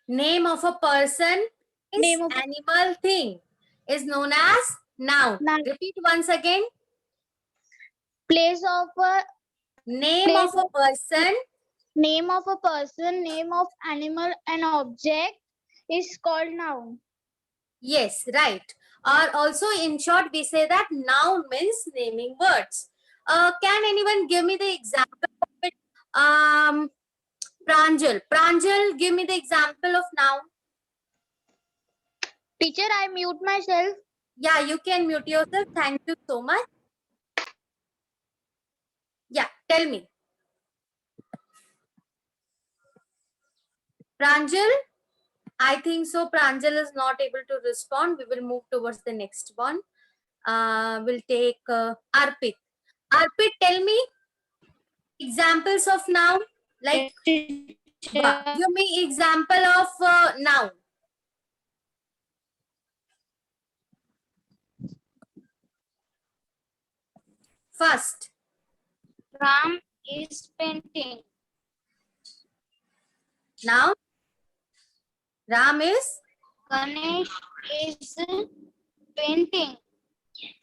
Name of a person, Name of animal, thing is known as noun. Noun. Repeat once again. place of a Name Place of a person, name of a person, name of animal and object is called noun. yes, right. Or also in short, we say that noun means naming words. Can anyone give me the example of it? Pranjal, give me the example of noun. Teacher, I mute myself. Yeah, you can mute yourself. Thank you so much. Yeah, tell me. Pranjal, I think so. Pranjal is not able to respond. We will move towards the next one. We'll take Arpit. Arpit, tell me examples of noun. Like, give me example of noun. First, Ram is painting. noun. Ram is. Ganesh is painting.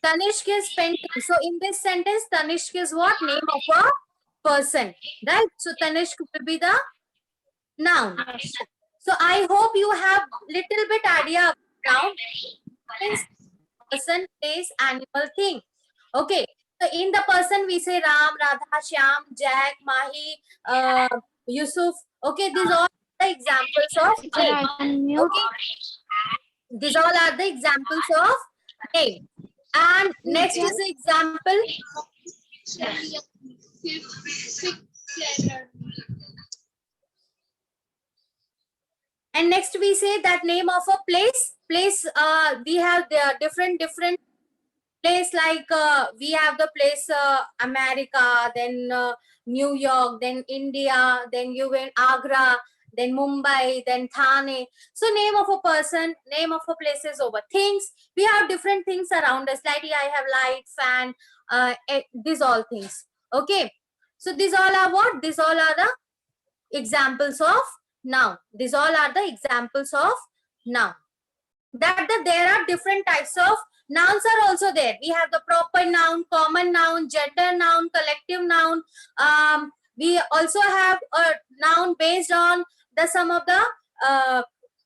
Tanishk is painting. So in this sentence, Tanishk is what? Name of a person. Right? So Tanishk will be the noun. So I hope you have little bit idea of noun. Means person, place, animal, thing. Okay. So in the person we say Ram, Radha, Shyam, Jack, Mahi, Yusuf. Okay, these all are the examples of name. Okay. These all are the examples of name. And next is the example. And next we say that name of a place. Place, we have the different place, like we have the place America, then New York, then India, then you went Agra, then Mumbai, then Thane. So name of a person, name of a place is over. Things, we have different things around us, like I have light, fan, these all things. Okay, so these all are what? These all are the examples of noun. These all are the examples of noun. There are different types of nouns are also there. We have the proper noun, common noun, gender noun, collective noun. We also have a noun based on the sum of the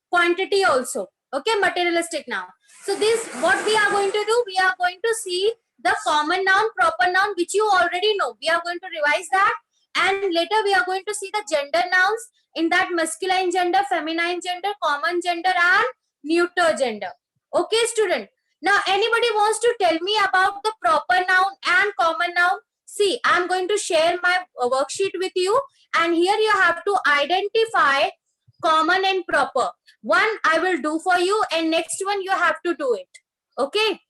quantity also. Okay, materialistic noun. So this, what we are going to do, we are going to see the common noun, proper noun, which you already know. We are going to revise that, and later we are going to see the gender nouns, in that masculine gender, feminine gender, common gender, and neuter gender. Okay, student. Now, anybody wants to tell me about the proper noun and common noun? See, I'm going to share my worksheet with you, and here you have to identify common and proper. One I will do for you, and next one you have to do it. Okay.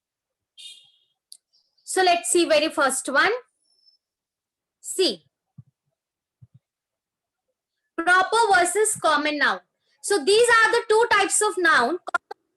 So let's see very first one. See. Proper versus common noun. So these are the two types of noun,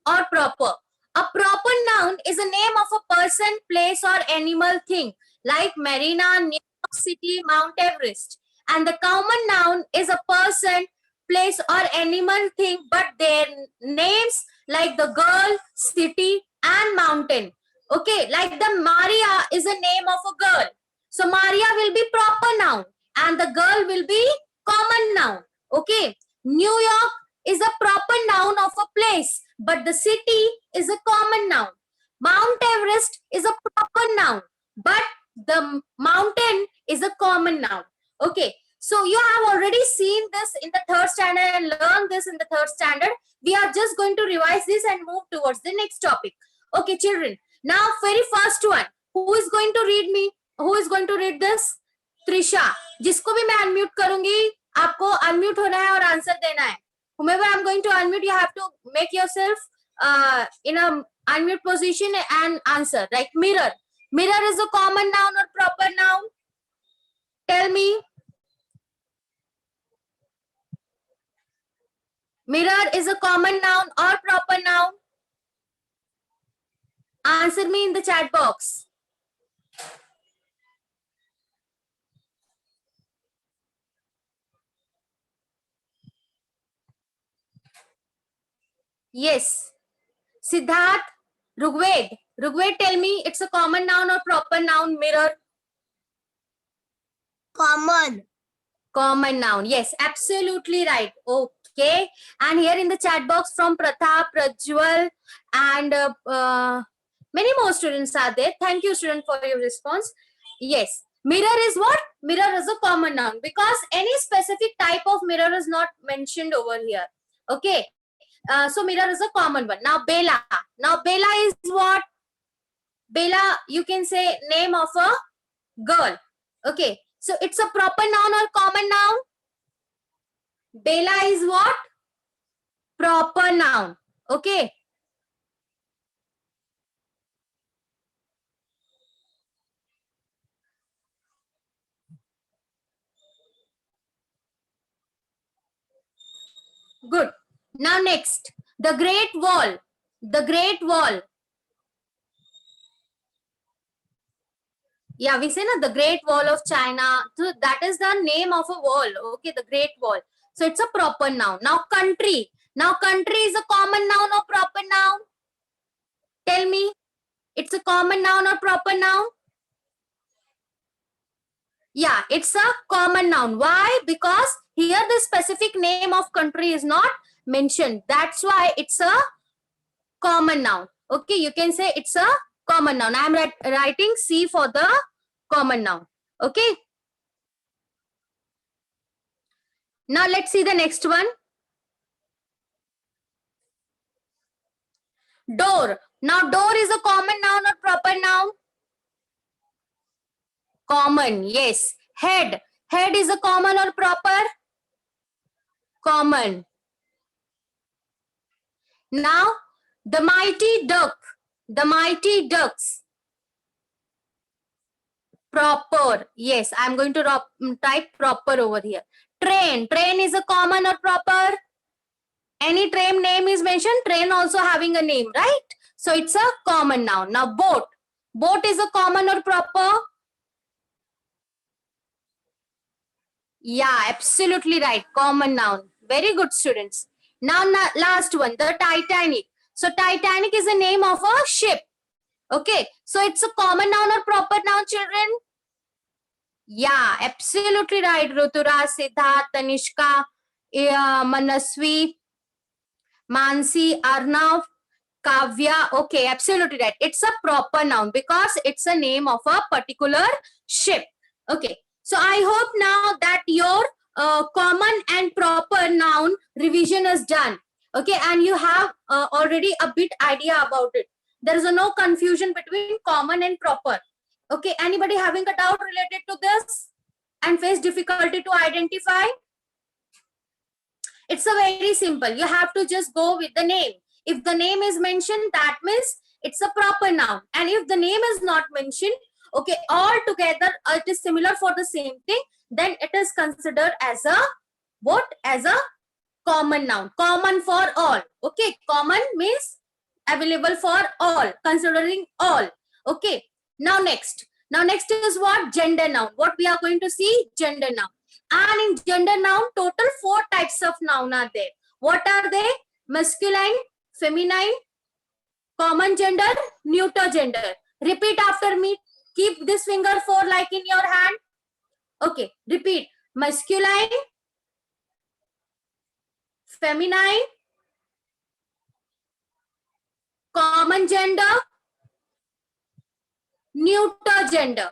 or proper. A proper noun is a name of a person, place, or animal thing, like Marina, New York City, Mount Everest. And the common noun is a person, place, or animal thing, but their names like the girl, city, and mountain. Okay, like the Maria is a name of a girl. So Maria will be proper noun, and the girl will be common noun. Okay, New York is a proper noun of a place, but the city is a common noun. Mount Everest is a proper noun, but the mountain is a common noun. Okay, so you have already seen this in the third standard and learned this in the third standard. We are just going to revise this and move towards the next topic. Okay, children. Now, very first one. Who is going to read me? Who is going to read this? Trisha. जिसको भी मैं unmute करूंगी, आपको unmute होना है और answer देना है. Whomever I'm going to unmute, you have to make yourself in a unmute position and answer. Like mirror. Mirror is a common noun or proper noun? Tell me. Mirror is a common noun or proper noun? Answer me in the chat box. Yes. Siddharth, Rugved. Rugved, tell me, it's a common noun or proper noun, mirror? Common. Common noun. Yes, absolutely right. Okay. And here in the chat box from Pratap, Prajwal, and many more students are there. Thank you, student, for your response. Yes. Mirror is what? Mirror is a common noun because any specific type of mirror is not mentioned over here. Okay. So mirror is a common one. Now Bella. Now Bella is what? Bella, you can say name of a girl. Okay. So it's a proper noun or common noun? Bella is what? Proper noun. Okay. Good. Now next, the Great Wall. The Great Wall. Yeah, we say na, the Great Wall of China. So that is the name of a wall. Okay, the Great Wall. So it's a proper noun. Now country. Now country is a common noun or proper noun? Tell me. It's a common noun or proper noun? Yeah, it's a common noun. Why? Because here the specific name of country is not mentioned. That's why it's a common noun. Okay, you can say it's a common noun. I'm writing C for the common noun. Okay. Now let's see the next one. Door. Now door is a common noun or proper noun? Common, yes. Head. Head is a common or proper? Common. Now the mighty duck. The mighty ducks. Proper. Yes, I'm going to type proper over here. Train. Train is a common or proper? Any train name is mentioned, train also having a name, right? So it's a common noun. Now boat. Boat is a common or proper? Yeah, absolutely right. Common noun. Very good, students. Now last one, the Titanic. So Titanic is the name of a ship. Okay, so it's a common noun or proper noun, children? Yeah, absolutely right. Rutura, Siddharth, Tanishka, Manasvi, Mansi, Arnav, Kavya. Okay, absolutely right. It's a proper noun because it's a name of a particular ship. Okay, so I hope now that your common and proper noun revision is done. Okay, and you have already a bit idea about it. There is no confusion between common and proper. Okay, anybody having a doubt related to this and face difficulty to identify? It's a very simple. You have to just go with the name. If the name is mentioned, that means it's a proper noun. And if the name is not mentioned, okay, all together it is similar for the same thing, then it is considered as a what? As a common noun. Common for all. Okay, common means available for all, considering all. Okay, now next. Now next is what? Gender noun. What we are going to see? Gender noun. And in gender noun, total 4 types of noun are there. What are they? Masculine, feminine, common gender, neuter gender. Repeat after me. Keep this finger 4 like in your hand. Okay, repeat. Masculine, feminine, common gender, neuter gender.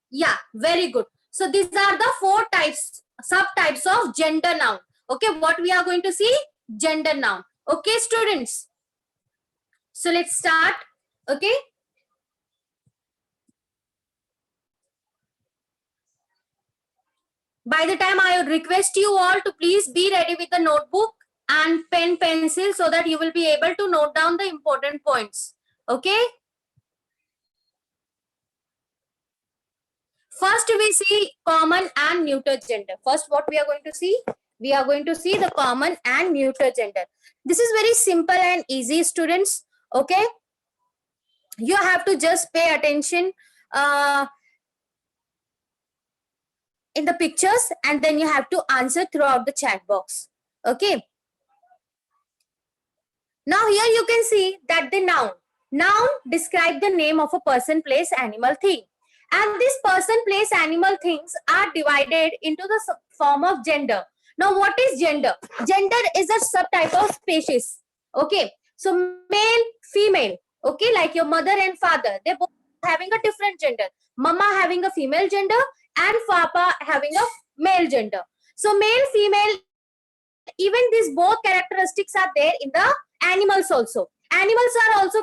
Yeah, very good. So these are the 4 types, subtypes of gender noun. Okay, what we are going to see? Gender noun. Okay, students. So let's start. Okay. By the time I would request you all to please be ready with the notebook and pen, pencil so that you will be able to note down the important points. Okay. First, we see common and neuter gender. First, what we are going to see? We are going to see the common and neuter gender. This is very simple and easy, students. Okay. You have to just pay attention in the pictures and then you have to answer throughout the chat box. Okay. Now here you can see that the noun describe the name of a person, place, animal, thing. And this person, place, animal, things are divided into the form of gender. Now what is gender? Gender is a subtype of species. Okay, so male, female. Okay, like your mother and father, they both having a different gender. Mama having a female gender and papa having a male gender. So male, female, even these both characteristics are there in the animals also. Animals are also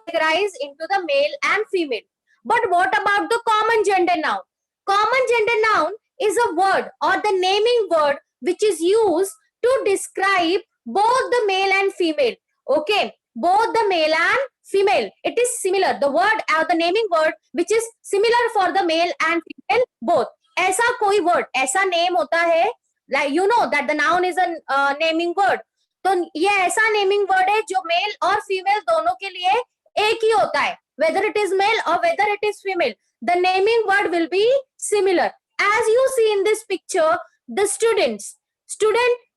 categorized into the male and female. But what about the common gender noun? Common gender noun is a word or the naming word which is used to describe both the male and female. Okay, both the male and female. It is similar. The word or the naming word which is similar for the male and female both. ऐसा कोई word, ऐसा name होता है, like you know that the noun is a naming word. तो ये ऐसा naming word है जो मेल और फीमेल दोनों के लिए एक ही होता है, whether it is male or whether it is female, the naming word will be similar. As you see in this picture, the student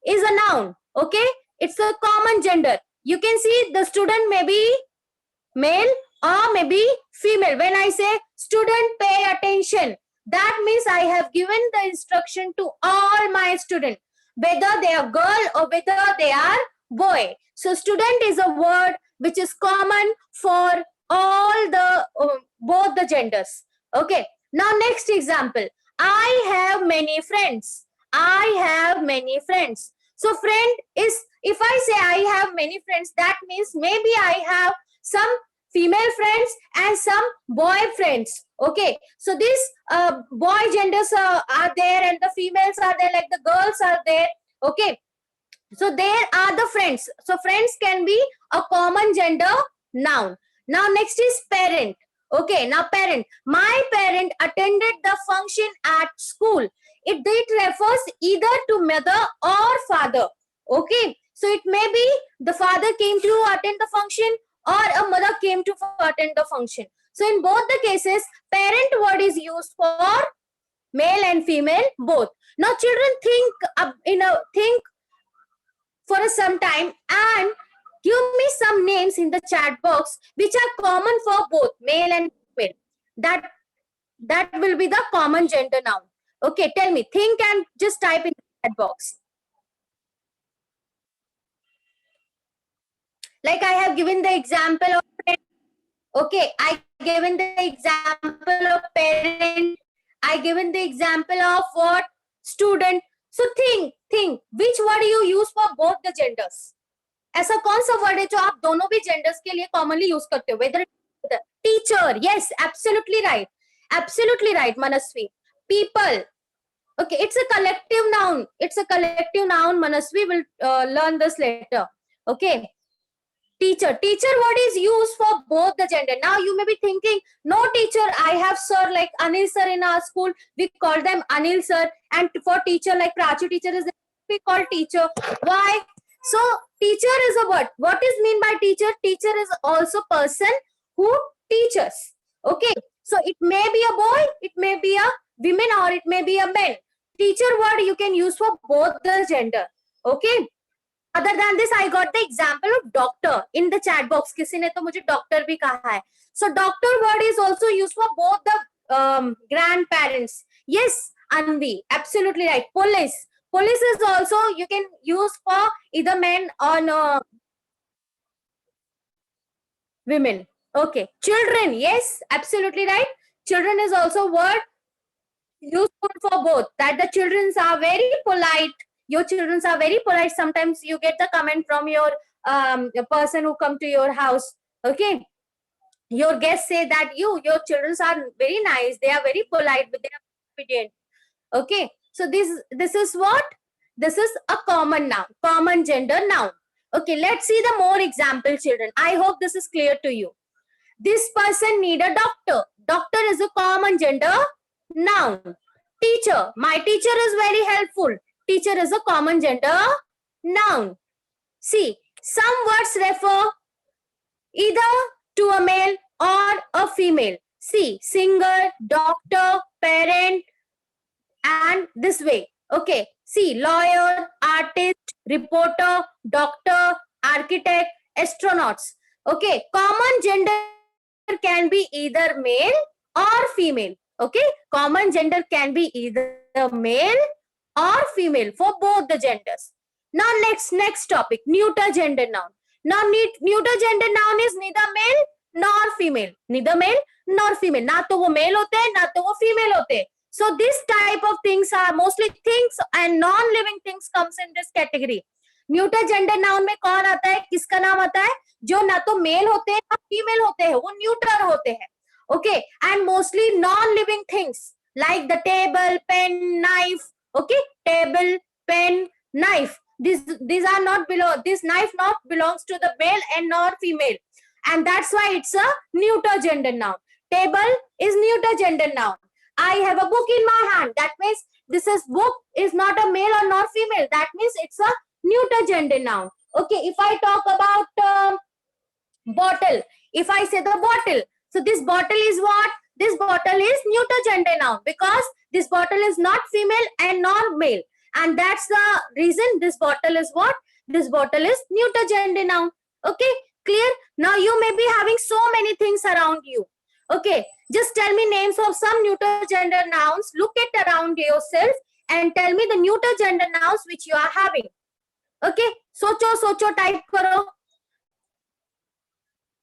is a noun. Okay, it's a common gender. You can see the student may be male or maybe female. When I say student, pay attention, that means I have given the instruction to all my students, whether they are girl or whether they are boy. So student is a word which is common for all the both the genders. Okay, now next example. I have many friends. I have many friends. So friend is, if I say I have many friends, that means maybe I have some female friends and some boy friends. Okay, so these boy genders are there and the females are there, like the girls are there. Okay, so there are the friends. So friends can be a common gender noun. Now next is parent. Okay, now parent. My parent attended the function at school. It refers either to mother or father. Okay, so it may be the father came to attend the function or a mother came to attend the function. So in both the cases, parent word is used for male and female both. Now children think for some time and give me some names in the chat box which are common for both male and female. That will be the common gender noun. Okay, tell me, think and just type in the chat box. Like I have given the example of parent. Okay, I given the example of parent. I given the example of what? Student. So think which word you use for both the genders. ऐसा कौन सा word है जो आप दोनों भी genders के लिए commonly use करते हो? Whether teacher, yes, absolutely right, Manasvi. People. Okay, it's a collective noun. Manasvi will learn this later. Okay. Teacher word is used for both the gender. Now you may be thinking, no teacher, I have sir like Anil sir in our school. We call them Anil sir. And for teacher like Prachi teacher is we call teacher. Why? So teacher is a word. What is mean by teacher? Teacher is also person who teaches. Okay. So it may be a boy, it may be a woman or it may be a man. Teacher word you can use for both the gender. Okay. Other than this, I got the example of doctor in the chat box. किसी ने तो मुझे doctor भी कहा है. So doctor word is also used for both the grandparents. Yes, Anvi, absolutely right. Police is also you can use for either men or no, women. Okay, children, yes, absolutely right. Children is also word useful for both. That the children are very polite. Your children are very polite. Sometimes you get the comment from your person who come to your house. Okay, your guests say that your children are very nice. They are very polite, but they are obedient. Okay, so this is what? This is a common noun, common gender noun. Okay, let's see the more example, children. I hope this is clear to you. This person need a doctor. Doctor is a common gender noun. Teacher, my teacher is very helpful. Teacher is a common gender noun. See, some words refer either to a male or a female. See, singer, doctor, parent, and this way. Okay, see, lawyer, artist, reporter, doctor, architect, astronauts. Okay, common gender can be either male or female. Okay, common gender can be either male or female for both the genders. Now next topic, neuter gender noun. Now neuter gender noun is neither male nor female. Neither male nor female. ना तो वो male होते हैं, ना तो वो female होते हैं. So this type of things are mostly things and non-living things comes in this category. Neuter gender noun में कौन आता है, किसका नाम आता है, जो ना तो मेल होते हैं ना फीमेल होते हैं, वो न्यूटर होते हैं. Okay, and mostly non living things like the table, pen, knife. Okay, table, pen, knife, these are not below, this knife not belongs to the male and nor female, and that's why it's a neuter gender noun. Table is neuter gender noun. I have a book in my hand, that means this is book is not a male or not female, that means it's a neuter gender noun. Okay, if I talk about bottle, if I say the bottle, so this bottle is what, this bottle is neuter gender noun because this bottle is not female and not male, and that's the reason this bottle is what, this bottle is neuter gender noun. Okay, clear? Now you may be having so many things around you. Okay, just tell me names of some neuter gender nouns. Look at around yourself and tell me the neuter gender nouns which you are having. Okay, socho type karo.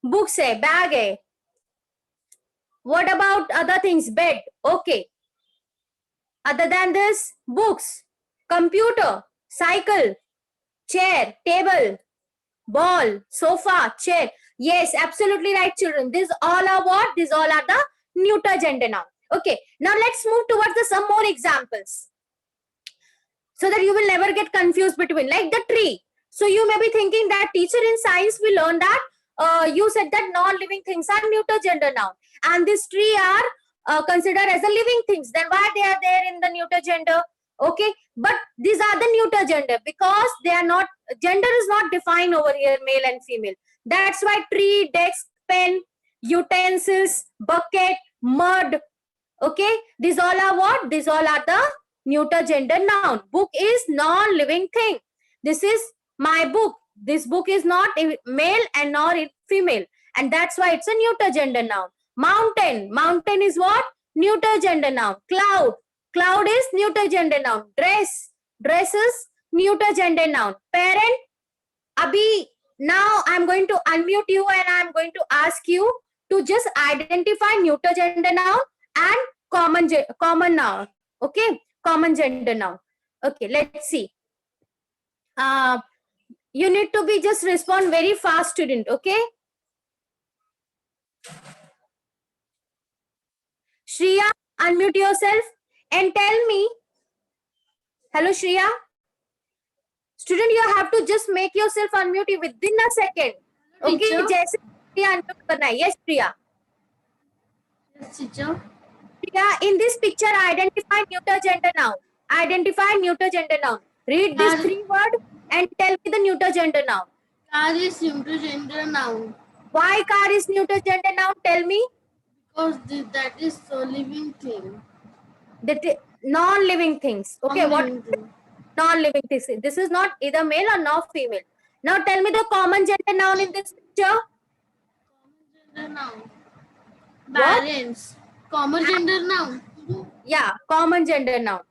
Books hai, bag hai. What about other things? Bed. Okay. Other than this, books, computer, cycle, chair, table, ball, sofa, chair. Yes, absolutely right, children. These all are what? These all are the neuter gender noun. Okay. Now let's move towards some more examples, so that you will never get confused between, like the tree. So you may be thinking that teacher, in science we learned that you said that non-living things are neuter gender noun, and this tree are considered as a living things. Then why they are there in the neuter gender? Okay, but these are the neuter gender because they are not, gender is not defined over here, male and female. That's why tree, desk, pen, utensils, bucket, mud. Okay, these all are what? These all are the neuter gender noun. Book is non-living thing. This is my book. This book is not male and nor female, and that's why it's a neuter gender noun. Mountain, mountain is what? Neuter gender noun. Cloud, cloud is neuter gender noun. Dress, dress is neuter gender noun. Parent, Abhi, now I'm going to unmute you and I'm going to ask you to just identify neuter gender noun and common noun. Okay, common gender noun. Okay, let's see. You need to be just respond very fast, student. Okay. Shriya, unmute yourself and tell me. Hello, Shriya. Student, you have to just make yourself unmute within a second. Okay, Teacher. जैसे Shriya unmute करना है. Yes, Shriya. Yes, teacher. Shriya, in this picture, identify neuter gender noun. Identify neuter gender noun. Read these three words and tell me the neuter gender noun. Car is neuter gender noun Why car is neuter gender noun? Tell me. because that is a living thing. That non-living things. Okay, what? Non-living thing. Non-living things. This is not either male or not female. Now tell me the common gender noun in this picture. Common gender noun. What? Parents. Common gender noun. Yeah, common gender noun.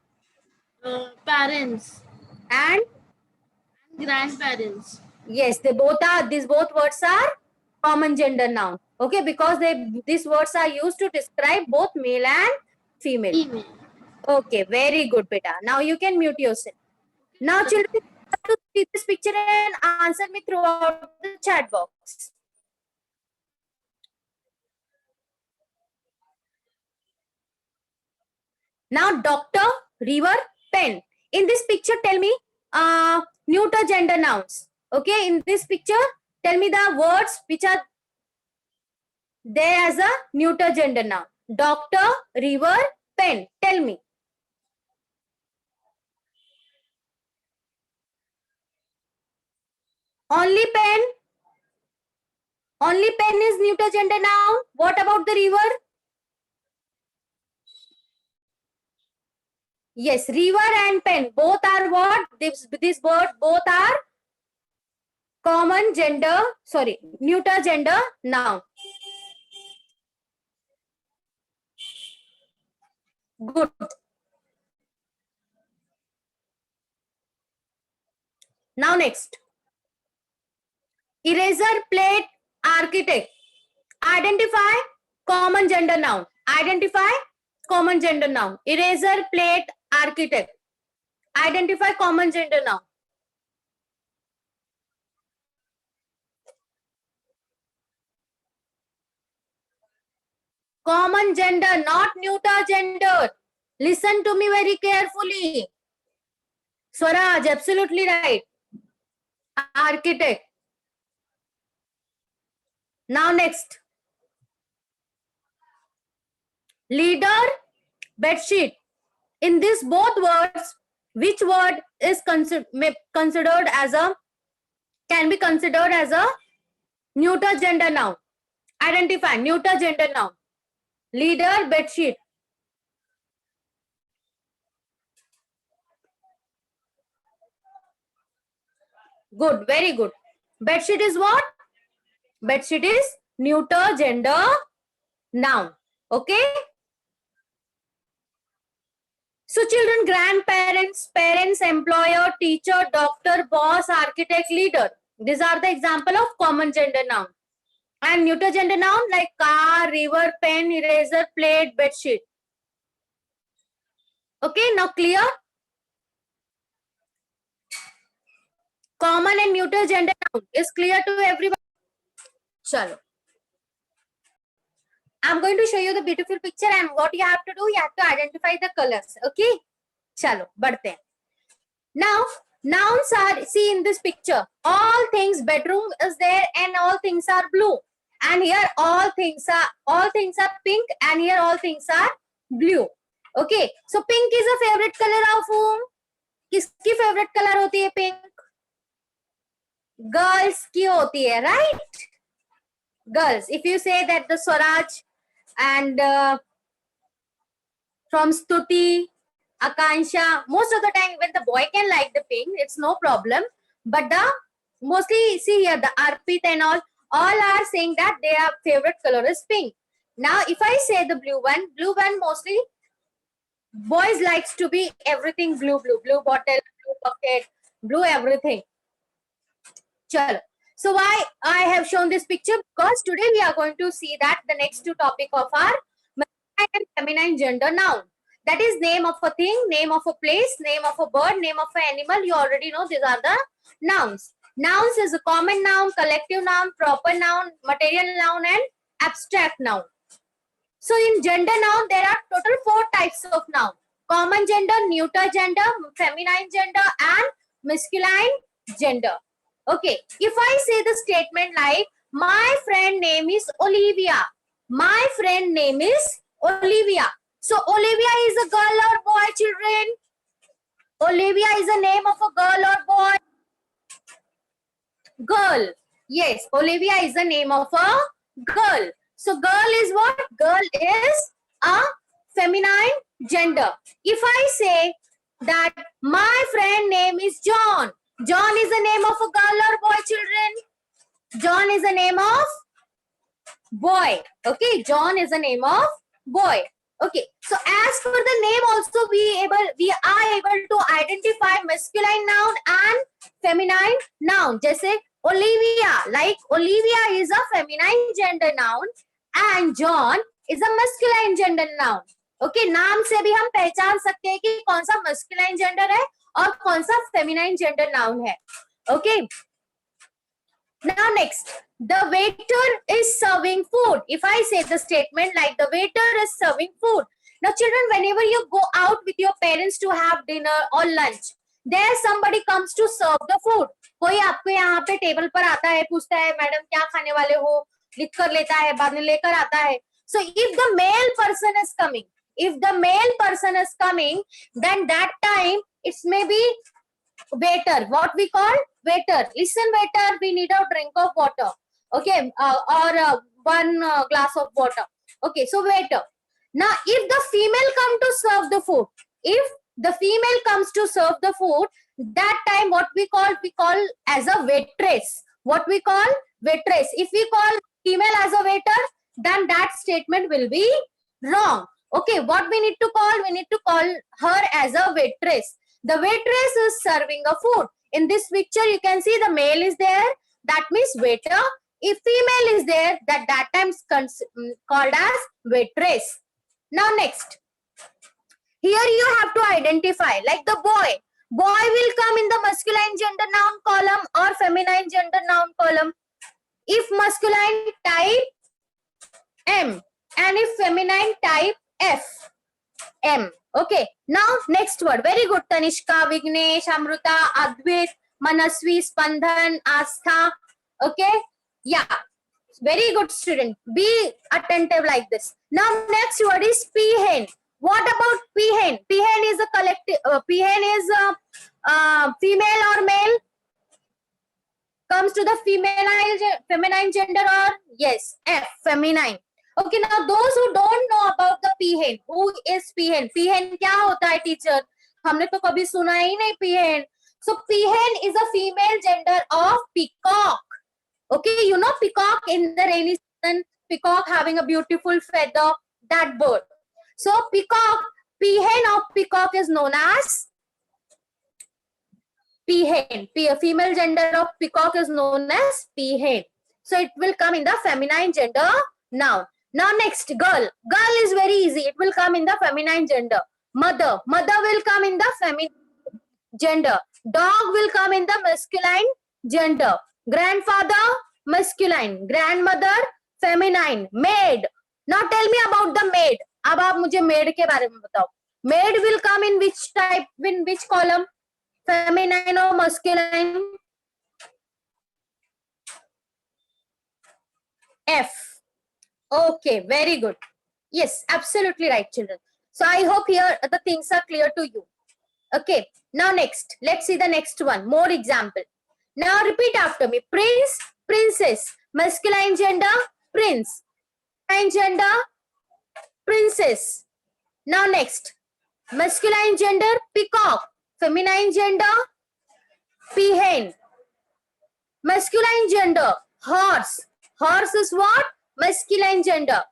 Parents And and grandparents. yes, they both are. These both words are common gender noun. Okay, because these words are used to describe both male and female. Female. Okay, very good, beta. Now you can mute yourself. Now, children, you have to see this picture and answer me throughout the chat box. Now, doctor, river, pen. In this picture, tell me neuter gender nouns. Okay, in this picture, tell me the words which are there as a neuter gender noun. Doctor, river, pen. Tell me. Only pen. Only pen is neuter gender noun. What about the river? Yes, river and pen both are what? These words both are common gender, sorry, neuter gender noun. Good. Now next. Eraser, plate, architect. Identify common gender noun. Identify common gender noun. Eraser, plate, architect. Identify common gender noun. Common gender, not neuter gender. Listen to me very carefully. Swaraj, absolutely right. Architect. Now next. Leader, bedsheet. In these both words, which word is considered as a, can be considered as a neuter gender noun? Identify neuter gender noun. Leader, bedsheet. Good, very good. Bedsheet is what? Bedsheet is neuter gender noun. Okay. So children, grandparents, parents, employer, teacher, doctor, boss, architect, leader. These are the example of common gender noun. And neuter gender noun like car, river, pen, eraser, plate, bedsheet. Okay, now clear? Common and neuter gender noun is clear to everyone. Chalo. I'm going to show you the beautiful picture, and what you have to do, you have to identify the colors. Okay? Chalo, badhte hain. Now, nouns are, see in this picture, all things, bedroom is there and all things are blue. And here all things are pink, and here all things are blue. Okay, so pink is a favorite color of whom? किसकी favorite color होती है pink? Girls की होती है, right? Girls. If you say that the Swaraj and from Stuti, Akansha, most of the time even the boy can like the pink, it's no problem. But the mostly, see here, the Arpit and all are saying that their favorite color is pink. Now, if I say the blue one mostly boys likes to be everything blue bottle, blue bucket, blue everything. Chalo. So why I have shown this picture? Because today we are going to see that the next two topic of our masculine and feminine gender noun. That is name of a thing, name of a place, name of a bird, name of an animal. You already know these are the nouns. Nouns is a common noun, collective noun, proper noun, material noun, and abstract noun. So in gender noun, there are total 4 types of noun. Common gender, neuter gender, feminine gender, and masculine gender. Okay, if I say the statement like, my friend name is Olivia. My friend name is Olivia. So Olivia is a girl or boy, children? Olivia is a name of a girl or boy? Girl. Yes, Olivia is the name of a girl. So girl is what? Girl is a feminine gender. If I say that my friend name is John. John is the name of a girl or boy, children? John is the name of boy. Okay, John is the name of boy. Okay, so as for the name also, we are able to identify masculine noun and feminine noun. जैसे Olivia, like Olivia is a feminine gender noun and John is a masculine gender noun. Okay, नाम से भी हम पहचान सकते हैं कि कौन सा masculine gender है और कौन सा feminine gender noun है. Okay. Now next, the waiter is serving food. If I say the statement like the waiter is serving food. Now children, whenever you go out with your parents to have dinner or lunch, there somebody comes to serve the food. कोई आपको यहाँ पे table पर आता है, पूछता है madam क्या खाने वाले हो, लिख कर लेता है, बाद में लेकर आता है. So if the male person is coming, then that time it may be waiter. What we call waiter. Listen, waiter, we need a drink of water. Okay, or one glass of water. Okay, so waiter. Now, if the female come to serve the food, that time what we call as a waitress. what we call waitress. If we call female as a waiter, then that statement will be wrong. Okay, what we need to call? We need to call her as a waitress. The waitress is serving a food. In this picture, you can see the male is there. That means waiter. If female is there, that time is called as waitress. Now next. Here you have to identify, like the boy. Boy will come in the masculine gender noun column or feminine gender noun column. If masculine, type M, and if feminine, type F. M. Okay. Now next word. Very good. Tanishka, Vignesh, Amruta, Advait, Manasvi, Spandhan, Astha. Okay. Yeah. Very good, student. Be attentive like this. Now next word is peahen. What about peahen? Peahen is a collective. Peahen is a female or male? Comes to the feminine gender or yes, F, feminine. Okay, now those who don't know about the peahen, who is peahen? Peahen क्या होता है teacher? हमने तो कभी सुना ही नहीं peahen. So peahen is a female gender of peacock. Okay, you know peacock in the rainy season, peacock having a beautiful feather, that bird. So peacock, peahen of peacock is known as peahen. Female gender of peacock is known as peahen. So it will come in the feminine gender noun. Now next, girl. Girl is very easy. It will come in the feminine gender. Mother. Mother will come in the feminine gender. Dog will come in the masculine gender. Grandfather, masculine. Grandmother, feminine. Maid. Now tell me about the maid. अब आप मुझे maid के बारे में बताओ. Maid will come in which type, in which column? Feminine or masculine? F. Okay, very good. Yes, absolutely right, children. So I hope here the things are clear to you. Okay, now next, let's see the next one. More example. Now repeat after me. Prince, princess. Masculine gender, prince. Feminine gender, princess. Now next, masculine gender, peacock. Feminine gender, peahen. Masculine gender, horse. Horse is what? Masculine gender.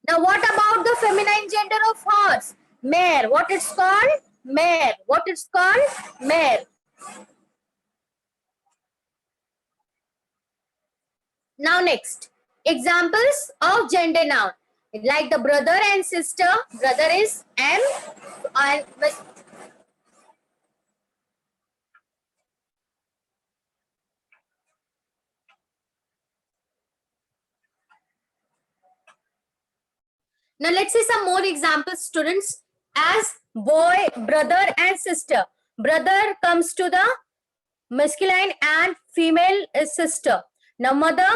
Now what about the feminine gender of horse? Mare. What it's called? Mare. What it's called? Mare. Now next, examples of gender noun. Like the brother and sister. Brother is M and now let's see some more examples, students. As boy, brother and sister. Brother comes to the masculine and female is sister. Now mother,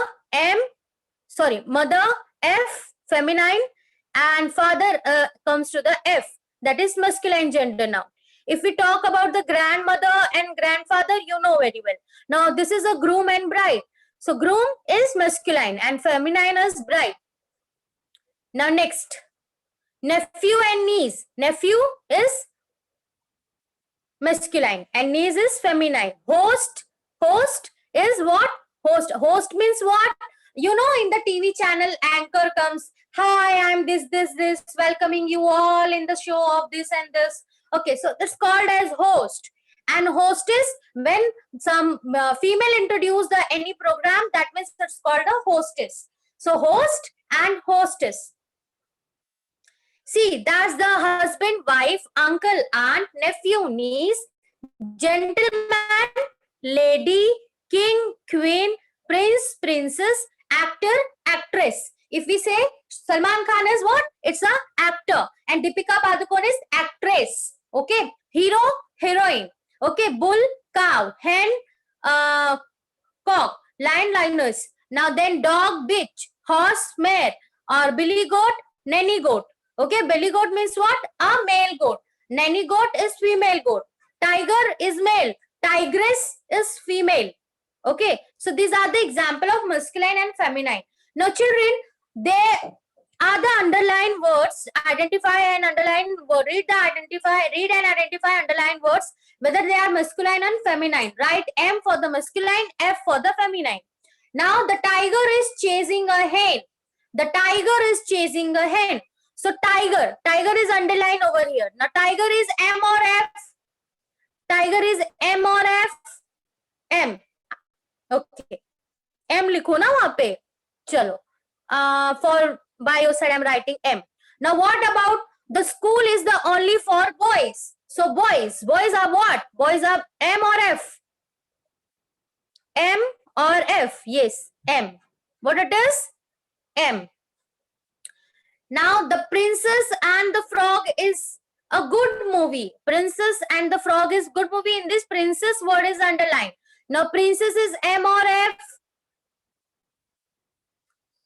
mother, F, feminine, and father comes to the F. That is masculine gender now. If we talk about the grandmother and grandfather, you know very well. Now this is a groom and bride. So groom is masculine and feminine is bride. Now next, nephew and niece. Nephew is masculine and niece is feminine. Host is what? Host means what? You know, in the TV channel, anchor comes, hi, I'm this, welcoming you all in the show of this and this. Okay, so that's called as host. And hostess, when some female introduce any program, that means it's called a hostess. So host and hostess. See, that's the husband, wife, uncle, aunt, nephew, niece, gentleman, lady, king, queen, prince, princess, actor, actress. If we say Salman Khan is what? It's an actor. And Deepika Padukone is actress. Okay. Hero, heroine. Okay. Bull, cow. Hen, cock. Lion, lioness. Now then dog, bitch. Horse, mare. Or billy goat, nanny goat. Okay. Billy goat means what? A male goat. Nanny goat is female goat. Tiger is male. Tigress is female. Okay. So these are the example of masculine and feminine. Now children, they are the underlined words. Identify and underline word. Read and identify underlined words, whether they are masculine and feminine. Write M for the masculine, F for the feminine. Now the tiger is chasing a hen. The tiger is chasing a hen. So tiger is underlined over here. Now tiger is M or F? Tiger is M or F? M. Okay. M लिखो ना वहाँ पे. चलो. For bio side I'm writing M. Now what about the school is the only for boys? So boys are what? Boys are M or F? M or F? Yes, M. What it is? M. Now the Princess and the Frog is a good movie. Princess and the Frog is good movie. In this princess word is underlined. Now princess is M or F?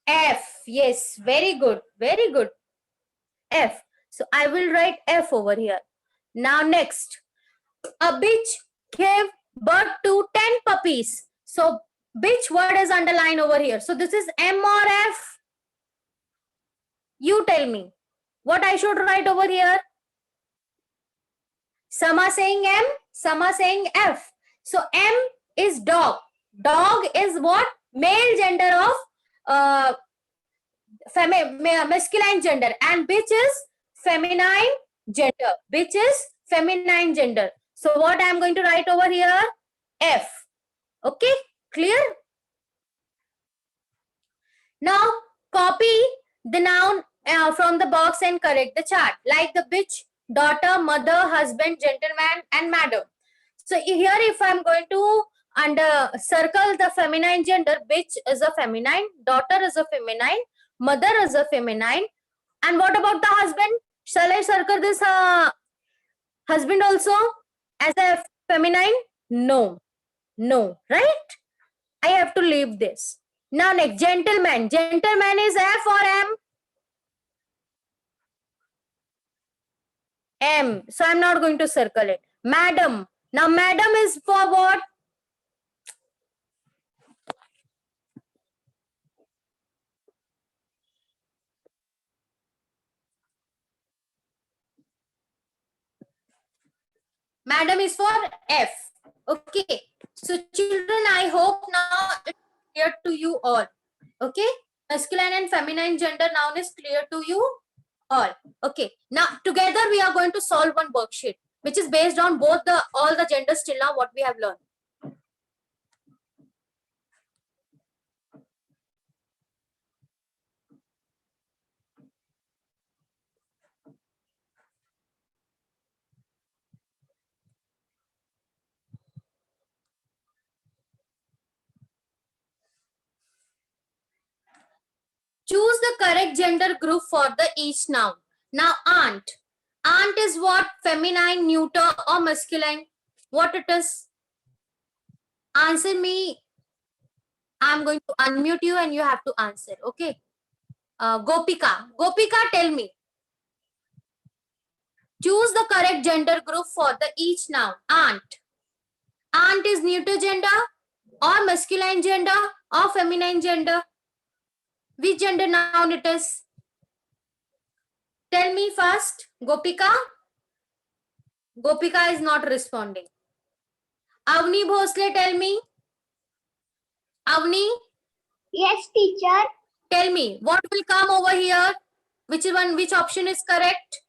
F. Yes, very good. Very good. F. So I will write F over here. Now next. A bitch gave birth to 10 puppies. So bitch word is underlined over here. So this is M or F? You tell me. What I should write over here? Some are saying M, some are saying F. So M is dog. Dog is what? Male gender of masculine gender, and bitch is feminine gender. Bitch is feminine gender. So what I am going to write over here? F. Okay, clear? Now copy the noun from the box and correct the chart, like the bitch, daughter, mother, husband, gentleman, and madam. So here if I am going to circle the feminine gender, bitch is a feminine, daughter is a feminine, mother is a feminine. And what about the husband? Shall I circle this husband also as a feminine? No, right? I have to leave this. Now next, gentleman. Gentleman is F or M? M. So I'm not going to circle it. Madam. Now madam is for what? Madam is for F. Okay. So children, I hope now it's clear to you all. Okay. Masculine and feminine gender noun is clear to you all. Okay. Now together we are going to solve one worksheet, which is based on all the genders till now what we have learned. Choose the correct gender group for the each noun. Now aunt. Aunt is what? Feminine, neuter or masculine? What it is? Answer me. I'm going to unmute you and you have to answer. Okay. Gopika. Gopika, tell me. Choose the correct gender group for the each noun. Aunt. Aunt is neuter gender or masculine gender or feminine gender? Which gender noun it is? Tell me first, Gopika. Gopika is not responding. Avni Bhosle, tell me. Avni? Yes, teacher. Tell me, what will come over here? Which option is correct?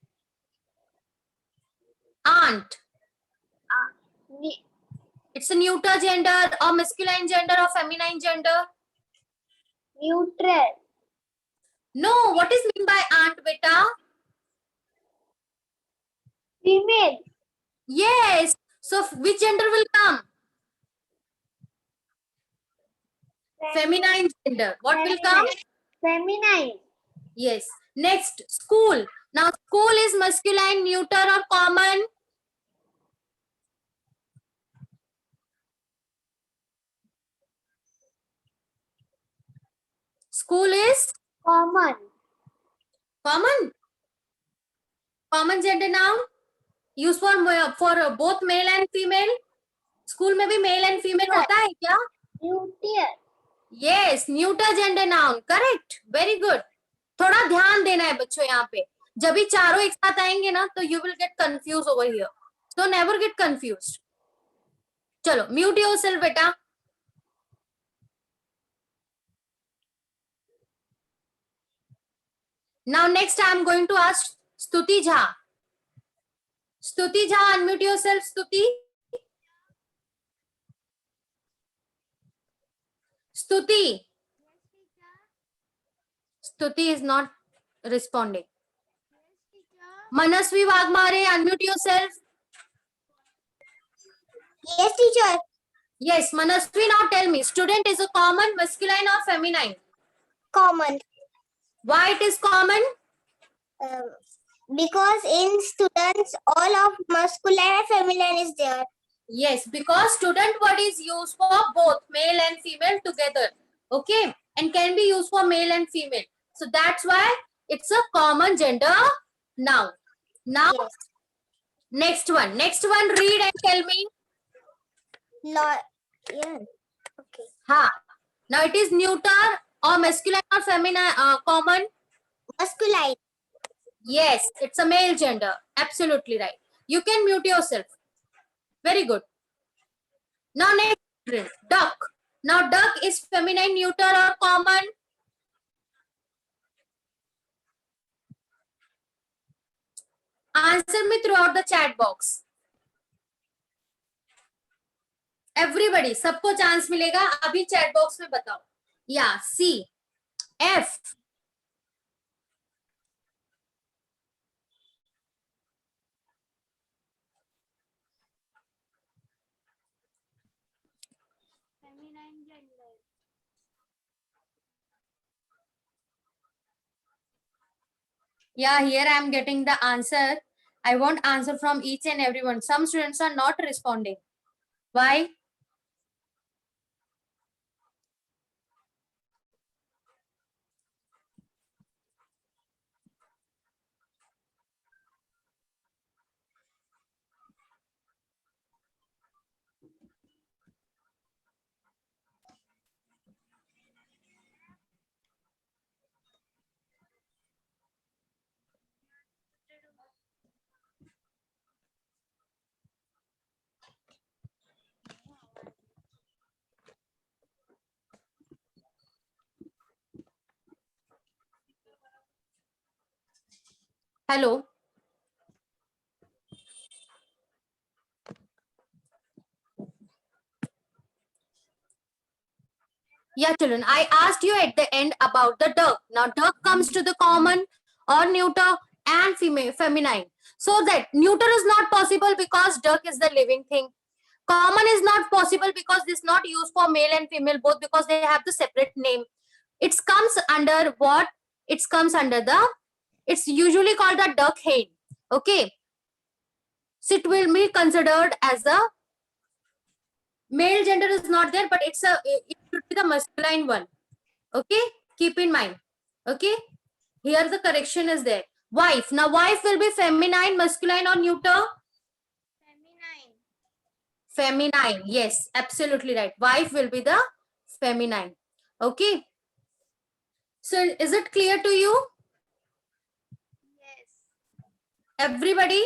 Aunt. It's a neuter gender or masculine gender or feminine gender? Neutral. No, what is mean by aunt, beta? Female. Yes. So which gender will come? Feminine gender. What will come? Feminine. Yes. Next, school. Now school is masculine, neuter or common? School is Common. common. Common gender noun. Used for both male and female. School में भी male and female होता है क्या? Neutral. Yes, neuter gender noun. Correct. Very good. थोड़ा ध्यान देना है बच्चों यहाँ पे. जब भी चारों एक साथ आएंगे ना तो you will get confused over here. So never get confused. चलो mute yourself बेटा. Now next I am going to ask Stuti Jha. Stuti Jha, unmute yourself, Stuti. Stuti. Stuti is not responding. Manasvi Wagmare, unmute yourself. Yes, teacher. Yes, Manasvi, now tell me, student is a common, masculine or feminine? Common. Why it is common? Because in students, all of masculine and feminine is there. Yes, because student word is used for both male and female together. Okay, and can be used for male and female. So that's why it's a common gender noun. Now, Yes. next one, read and tell me. Not. Yeah. Okay. Ha. Now it is neuter or masculine or feminine, common. Masculine. Yes, it's a male gender. Absolutely right. You can mute yourself. Very good. Now next, read. Duck. Now duck is feminine, neuter or common? Answer me throughout the chat box. Everybody, सबको chance मिलेगा. अभी chat box में बताओ. या सी, F, Feminine gender. yeah, here I am getting the answer. I want answer from each and everyone. Some students are not responding. Why? Hello. Yeah, children, I asked you at the end about the duck. Now, duck comes to the common or neuter and female, feminine. So that neuter is not possible because duck is the living thing. Common is not possible because this is not used for male and female both because they have the separate name. It comes under what? It comes under the, it's usually called the duck hen. Okay. So it will be considered as a male gender is not there, but it should be the masculine one. Okay, keep in mind. Okay, here the correction is there. Wife. Now wife will be feminine, masculine or neuter? Feminine. Feminine. Yes, absolutely right. Wife will be the feminine. Okay. So is it clear to you? Yes. Everybody?